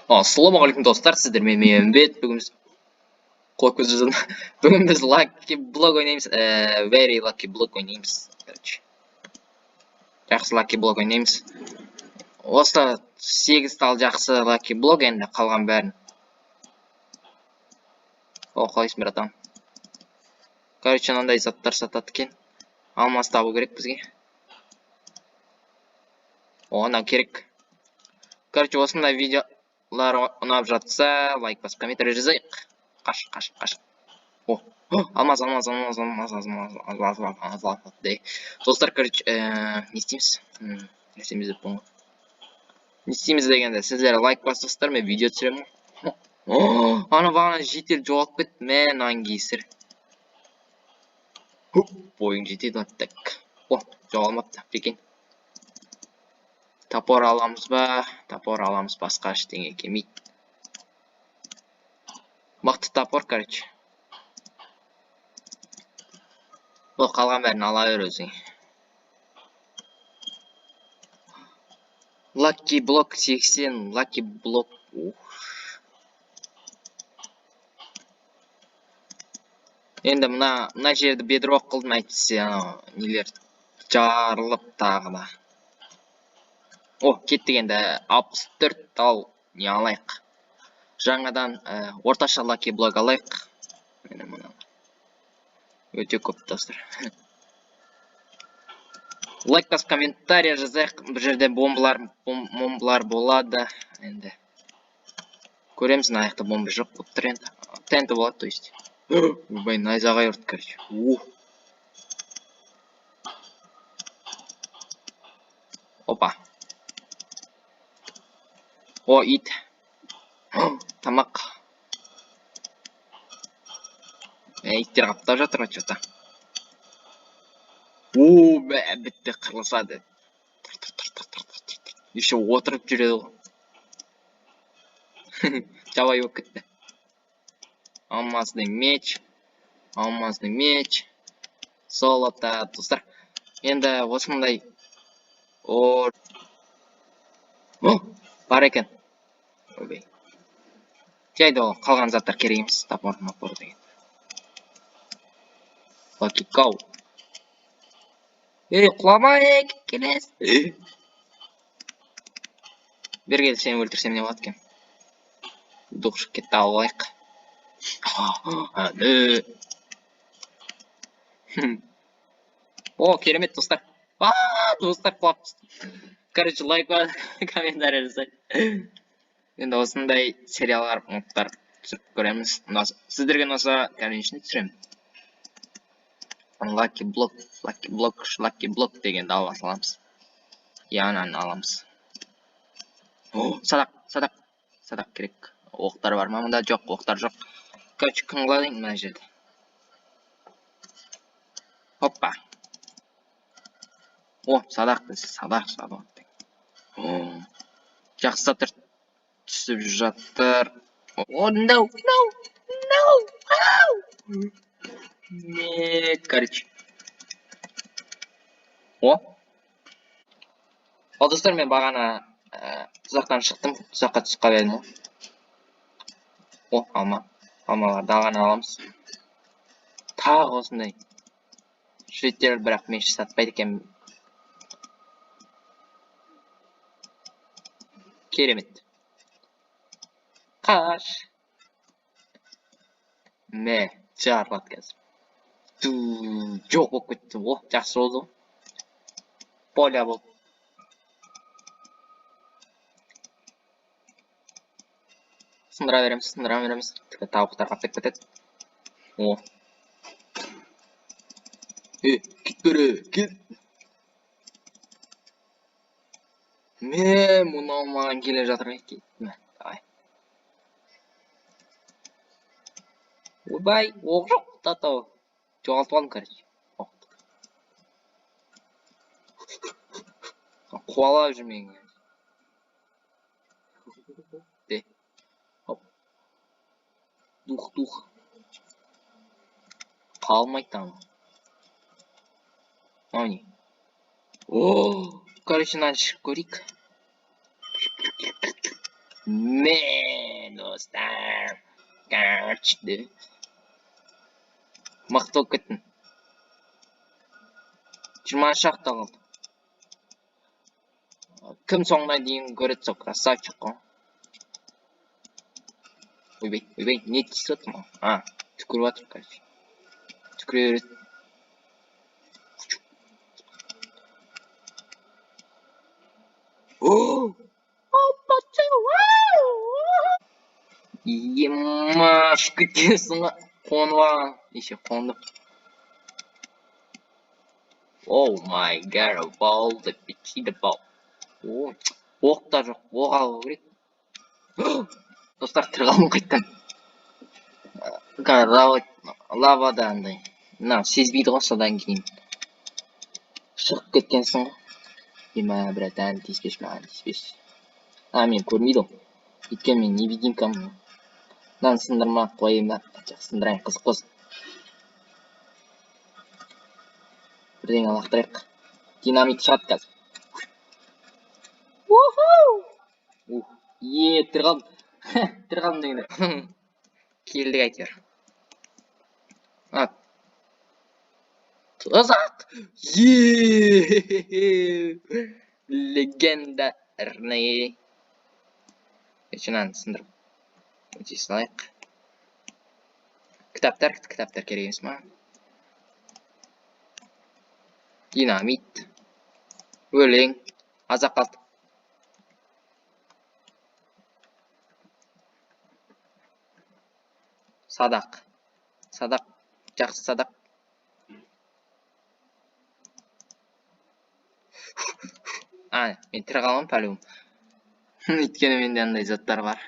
Ассалаумағалейкум достар, сіздермен мен Бет. Бүгін біз Lucky Block ойнаймыз. Very Lucky Block ойнаймыз. Жақсы Lucky Block ойнаймыз. Осы 8 тал жақсы Lucky Block, енді қалған бәрін. Қалайсың, братан? Короче, мынандай заттар сатады екен. Алмаз табу керек бізге. Ona керек. Короче, осындай видеолар ұнап жатса, лайк басып комментарий жазайық. Қаш. Алмаз. Достар, короче, не істейміз? Не істейміз деп болмайды. Не істейміз дегенде, сіздер лайк басыңыздар, мен видео түсіремін. Ана бағана жетел жоғалып кетті, мен ангейсір. Бойың жетеді аттак. Жоғалмапты, прикинь. Топор аламыз ба? Топор аламыз, басқа ештеңе келмейді. Мықты топор, короче. Қалған бәрін ала бер өзің. Lucky Block 80, Lucky Block. Енді мына жерді бедрок қылдым, әйтсе, нелер жарылып тағы да. Кеттік енді 64 тал не алайық. Жаңадан орташа Lucky Block алайық. Өте көп достар. Лайк басып комментарий жазайық. Бір жерде бомбалар болады. Енді көреміз, аяқта бомба жоқ болып тұр енді. Тенті болады, то есть. Ой, найзағай ұрды, короче. Опа. Ит. Тамақ. Иттер қаптап жатыр, что-то. Бітті, қырылысады. Еще отырып жүреді ғой. Жабай болып кетті. Алмазный меч. Золото, достар. Енді осындай. Бар екен. Жайды ол, қалған заттар керек емес. Топор деген. Lucky Cow. Құламай, келес. Бергелі сені өлтірсем не болады екен? Дұқшып кетті, алайық. Керемет, достар. Достар, құлап түсті. Короче, лайк бар, комментарий жасай. Енді осындай сериалар, мұқтар түсіріп көреміз. Сіздерге ұнаса, конечно, түсіремін. Lucky Block дегенді алып аламыз. Яғынан аламыз. Садақ керек. Оқтар бар ма? Мұнда жоқ, оқтар жоқ. Короче, қыңғылайын мына жерде. Оппа. Садақ. Жақсы сатыр түсіп жатыр. No. Нет, короче. Достар, мен бағана тұзақтан шықтым. Тұзаққа түсіп қалдым. Алмаларды алған аламыз. Тағы осындай. Шветтер бірақ меш сатпайды екен. Керемет. Қаш. Жарылады қазір. Жоқ болып кетті. Жақсы болды. Поля болды. Сындыра береміз. Тауықтар қаптап кетеді. Кет бері, кет. Мұны алмаған келе жатыр екен. Ойбай, оқ жоқ, татау. Жоғалтып алдым, короче. Қуалап жүрмеген. Дух. Қалмайды там. Не? Короче, надо көрейік. достар. Качты. Мықты болып кеттім. 20 шақта қалды. Кім соңына дейін көреді сол красавчик қой. Ойбай, не тиісіп отыр ма? Түкіріп отыр, короче. Түкіре береді. Емаш күтесің ғой. Қонып алған. Еше қондым. Оу май гар, балды, печиді бал. Оқ та жоқ, оқ алу керек. Достар, тірғалым қайттан. Лавада андай. Сезбейді ғой содан кейін. Шығып кеткенсің ғой. Ема, братан, тиіспеш маған, тиіспеш. Мен көрмейді ғой. Өйткені мен невидимкамын. Мынаны сындырмақ қойым ба? Сындырайын, қызық болсын. Бірдеңе лақтырайық. Динамит шығады қазір. Тірғалым. Тірғалым дегенде. Келдік әйтер. Тұзақ! Легендарный. Мынаны сындырып өте салайық. Кітаптар керек емес ма? Динамит. Өлең. Азақ қалды. Садақ. Жақсы садақ. Мен тірі қаламын пәлуім. Өйткені менде андай заттар бар.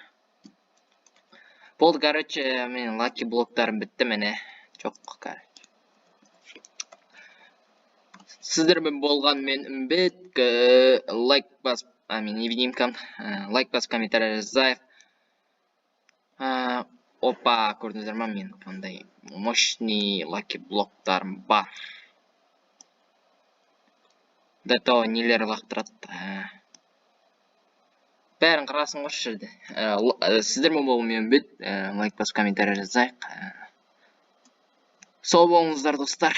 Болды, короче, менің лаки блоктарым бітті міне. Жоқ, короче. Сіздермен болған мен үмбет. Лайк бас, невидимкам. Лайк бас, комментарий жазайық. Опа, көрдіңіздер ма, мен қандай мощный лаки блоктарым бар. Дато нелер лақтырады. Бәрін қарасын қош жерде. Сіздермен болған мен үмбет. Лайк бас, комментарий жазайық. Сау болыңыздар, достар.